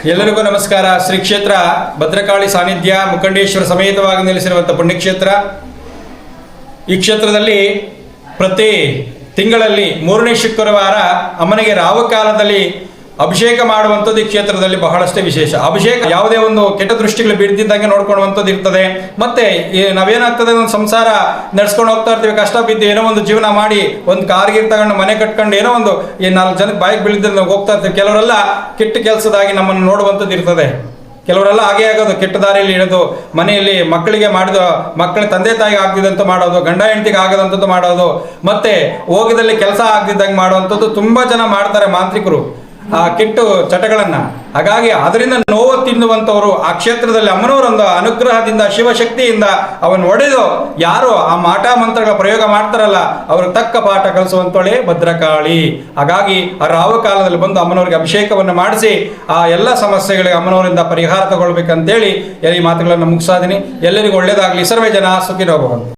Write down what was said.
ಎಲ್ಲರಿಗೂ ನಮಸ್ಕಾರ. ಶ್ರೀ ಕ್ಷೇತ್ರ ಭದ್ರಕಾಳಿ ಸಾನ್ನಿಧ್ಯ ಮುಖಂಡೇಶ್ವರ ಸಮೇತವಾಗಿ ನೆಲೆಸಿರುವಂಥ ಪುಣ್ಯಕ್ಷೇತ್ರ. ಈ ಕ್ಷೇತ್ರದಲ್ಲಿ ಪ್ರತಿ ತಿಂಗಳಲ್ಲಿ 3ನೇ ಶುಕ್ರವಾರ ಅಮ್ಮನಿಗೆ ರಾಹುಕಾಲದಲ್ಲಿ ಅಭಿಷೇಕ ಮಾಡುವಂಥದ್ದು ಈ ಕ್ಷೇತ್ರದಲ್ಲಿ ಬಹಳಷ್ಟೇ ವಿಶೇಷ. ಅಭಿಷೇಕ ಯಾವುದೇ ಒಂದು ಕೆಟ್ಟ ದೃಷ್ಟಿಗಳು ಬೀಳ್ತಿದ್ದಂಗೆ ನೋಡ್ಕೊಳ್ಳುವಂಥದ್ದು ಇರ್ತದೆ. ಮತ್ತೆ ನಾವೇನಾಗ್ತದೆ, ಒಂದು ಸಂಸಾರ ನಡೆಸ್ಕೊಂಡು ಹೋಗ್ತಾ ಇರ್ತೀವಿ, ಕಷ್ಟ ಬಿದ್ದು ಏನೋ ಒಂದು ಜೀವನ ಮಾಡಿ ಒಂದು ಕಾರ್ಗಿರ್ ತಗೊಂಡು ಮನೆ ಕಟ್ಕೊಂಡು ಏನೋ ಒಂದು 4 ಜನಕ್ಕೆ ಬಾಯಿಗೆ ಬೀಳಿದ್ರೆ ನಾವು ಹೋಗ್ತಾ ಇರ್ತೀವಿ. ಕೆಲವರೆಲ್ಲ ಕೆಟ್ಟ ಕೆಲಸದಾಗಿ ನಮ್ಮನ್ನು ನೋಡುವಂಥದ್ದು ಇರ್ತದೆ. ಕೆಲವರೆಲ್ಲ ಹಾಗೆ ಆಗೋದು, ಕೆಟ್ಟ ದಾರಿಯಲ್ಲಿ ಇರೋದು, ಮನೆಯಲ್ಲಿ ಮಕ್ಕಳಿಗೆ ಮಾಡಿದ ಮಕ್ಕಳ ತಂದೆ ತಾಯಿಗೆ ಆಗದಿದ್ದಂತ ಮಾಡೋದು, ಗಂಡ ಹೆಂಡತಿಗೆ ಆಗದಂಥದ್ದು ಮಾಡೋದು, ಮತ್ತೆ ಹೋಗದಲ್ಲಿ ಕೆಲಸ ಆಗದಿದ್ದಂಗೆ ಮಾಡುವಂಥದ್ದು ತುಂಬ ಜನ ಮಾಡ್ತಾರೆ ಮಾಂತ್ರಿಕರು ಆ ಕೆಟ್ಟು ಚಟಗಳನ್ನ. ಹಾಗಾಗಿ ಅದರಿಂದ ನೋವು ತಿನ್ನುವಂಥವ್ರು ಆ ಕ್ಷೇತ್ರದಲ್ಲಿ ಅಮ್ಮನವರೊಂದು ಅನುಗ್ರಹದಿಂದ ಶಿವಶಕ್ತಿಯಿಂದ ಅವನು ಒಡೆದು ಯಾರು ಆ ಮಾಟ ಮಂತ್ರಗಳ ಪ್ರಯೋಗ ಮಾಡ್ತಾರಲ್ಲ ಅವ್ರಿಗೆ ತಕ್ಕ ಪಾಠ ಕಲಿಸುವಂತೋಳೆ ಭದ್ರಕಾಳಿ. ಹಾಗಾಗಿ ಆ ರಾಹು ಕಾಲದಲ್ಲಿ ಬಂದು ಅಮ್ಮನವರಿಗೆ ಅಭಿಷೇಕವನ್ನು ಮಾಡಿಸಿ ಆ ಎಲ್ಲ ಸಮಸ್ಯೆಗಳಿಗೆ ಅಮ್ಮನವರಿಂದ ಪರಿಹಾರ ತಗೊಳ್ಬೇಕಂತೇಳಿ ಈ ಮಾತುಗಳನ್ನು ಮುಗಿಸಾದೀನಿ. ಎಲ್ಲರಿಗೂ ಒಳ್ಳೇದಾಗಲಿ. ಸರ್ವೇ ಜನ ಸುಖಿನೋ ಭವಂತು.